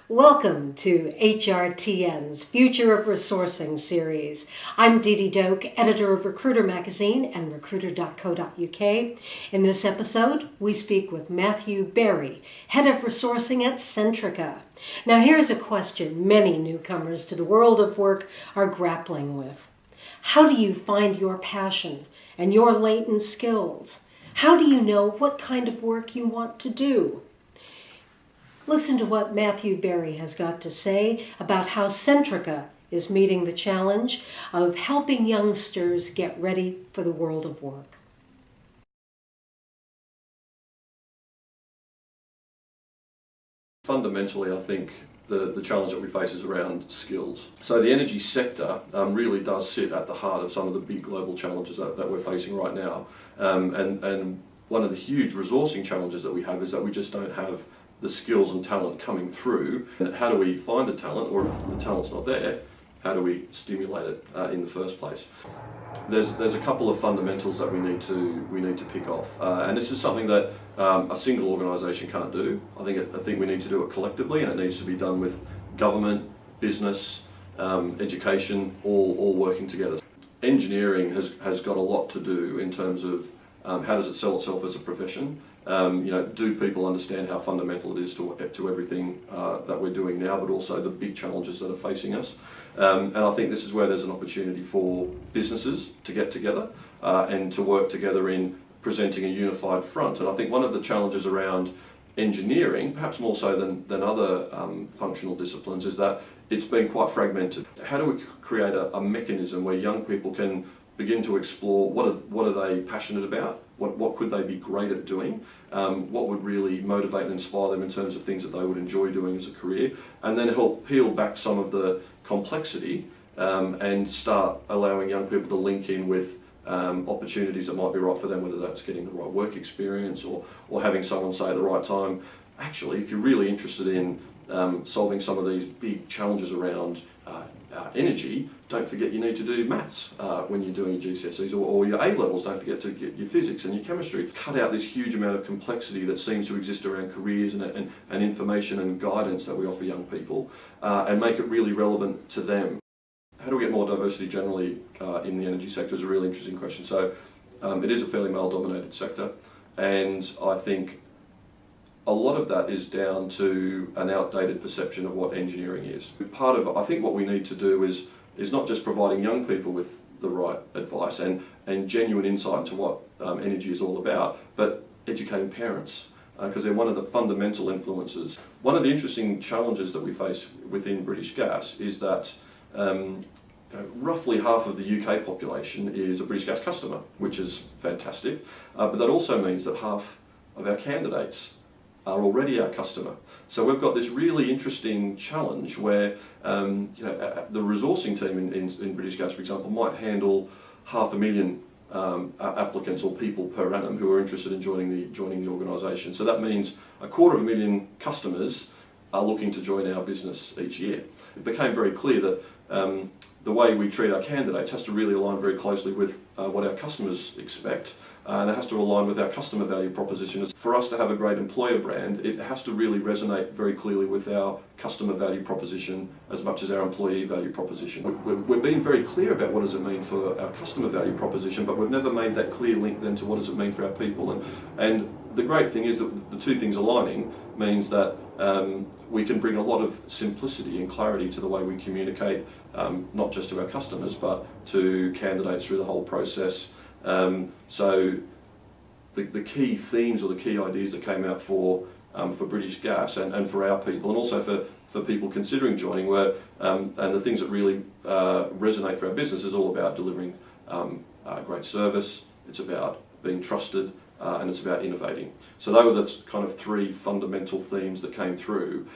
Welcome to HRTN's Future of Resourcing series. I'm Dee Dee Doak, editor of Recruiter Magazine and recruiter.co.uk. In this episode, we speak with Matthew Berry, head of resourcing at Centrica. Now here's a question many newcomers to the world of work are grappling with. How do you find your passion and your latent skills? How do you know what kind of work you want to do? Listen to what Matthew Berry has got to say about how Centrica is meeting the challenge of helping youngsters get ready for the world of work. Fundamentally, I think the challenge that we face is around skills. So the energy sector really does sit at the heart of some of the big global challenges that we're facing right now. And one of the huge resourcing challenges that we have is that we just don't have the skills and talent coming through. And how do we find the talent, or if the talent's not there, how do we stimulate it in the first place? There's a couple of fundamentals that we need to pick off, and this is something that a single organisation can't do. I think we need to do it collectively, and it needs to be done with government, business, education, all working together. Engineering has got a lot to do in terms of how does it sell itself as a profession. Do people understand how fundamental it is to everything that we're doing now, but also the big challenges that are facing us? And I think this is where there's an opportunity for businesses to get together and to work together in presenting a unified front. And I think one of the challenges around engineering, perhaps more so than other functional disciplines, is that it's been quite fragmented. How do we create a mechanism where young people can begin to explore what are they passionate about, what could they be great at doing, what would really motivate and inspire them in terms of things that they would enjoy doing as a career, and then help peel back some of the complexity and start allowing young people to link in with opportunities that might be right for them, whether that's getting the right work experience or having someone say at the right time, actually, if you're really interested in solving some of these big challenges around energy, don't forget you need to do maths when you're doing your GCSEs or your A-levels. Don't forget to get your physics and your chemistry. Cut out this huge amount of complexity that seems to exist around careers and information and guidance that we offer young people, and make it really relevant to them. How do we get more diversity generally in the energy sector is a really interesting question. So it is a fairly male-dominated sector, and I think a lot of that is down to an outdated perception of what engineering is. Part of it, I think what we need to do is not just providing young people with the right advice and genuine insight into what energy is all about, but educating parents, because they're one of the fundamental influences. One of the interesting challenges that we face within British Gas is that roughly half of the UK population is a British Gas customer, which is fantastic, but that also means that half of our candidates are already our customer. So we've got this really interesting challenge where the resourcing team in British Gas, for example, might handle 500,000 applicants or people per annum who are interested in joining the organisation. So that means 250,000 customers are looking to join our business each year. It became very clear that the way we treat our candidates has to really align very closely with what our customers expect. And it has to align with our customer value proposition. For us to have a great employer brand, it has to really resonate very clearly with our customer value proposition as much as our employee value proposition. We've been very clear about what does it mean for our customer value proposition, but we've never made that clear link then to what does it mean for our people. And the great thing is that the two things aligning means that we can bring a lot of simplicity and clarity to the way we communicate, not just to our customers, but to candidates through the whole process. So the key themes or the key ideas that came out for British Gas and for our people, and also for people considering joining, were and the things that really resonate for our business is all about delivering great service. It's about being trusted, and it's about innovating. So they were the kind of three fundamental themes that came through,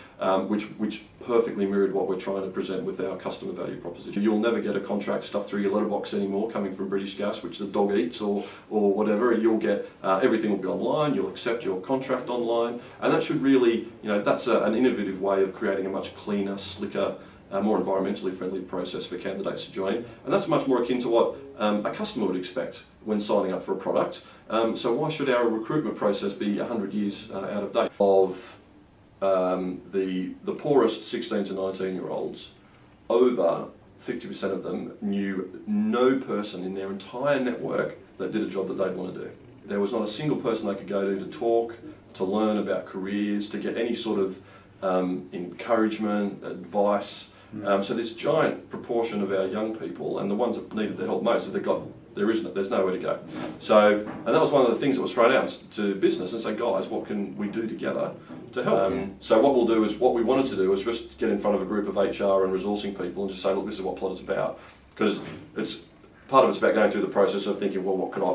which perfectly mirrored what we're trying to present with our customer value proposition. You'll never get a contract stuffed through your letterbox anymore coming from British Gas, which the dog eats or whatever. You'll get, everything will be online, you'll accept your contract online, and that should really, that's an innovative way of creating a much cleaner, slicker, more environmentally friendly process for candidates to join. And that's much more akin to what a customer would expect when signing up for a product. So why should our recruitment process be 100 years out of date? Of the poorest 16 to 19-year-olds, over 50% of them knew no person in their entire network that did a job that they'd want to do. There was not a single person they could go to talk, to learn about careers, to get any sort of encouragement, advice. So this giant proportion of our young people, and the ones that needed the help most, there's nowhere to go. So, and that was one of the things that was thrown out to business and say, guys, what can we do together to help? So what we wanted to do was just get in front of a group of HR and resourcing people and just say, look, this is what Plot is about, because part of it's about going through the process of thinking, well, what could I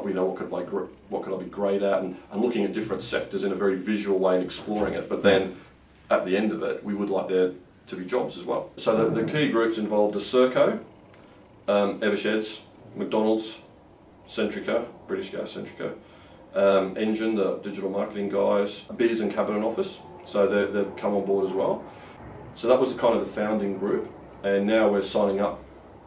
be great at, and looking at different sectors in a very visual way and exploring it. But then at the end of it, we would like there to be jobs as well. So the key groups involved a Serco, Eversheds, McDonald's, Centrica, British Gas Centrica, Engine, the digital marketing guys, Beers and Cabinet Office, so they've come on board as well. So that was kind of the founding group, and now we're signing up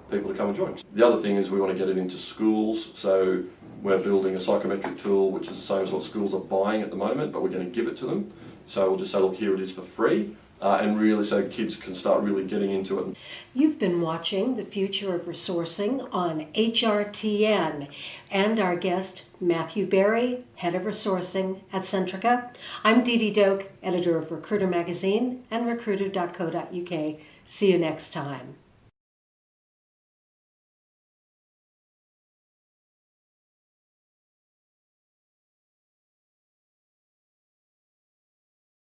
people to come and join. The other thing is we want to get it into schools, so we're building a psychometric tool which is the same as what schools are buying at the moment, but we're going to give it to them. So we'll just say, look, here it is for free. And really so kids can start really getting into it. You've been watching The Future of Resourcing on HRTN, and our guest, Matthew Berry, Head of Resourcing at Centrica. I'm Dee Doak, Editor of Recruiter Magazine and Recruiter.co.uk. See you next time.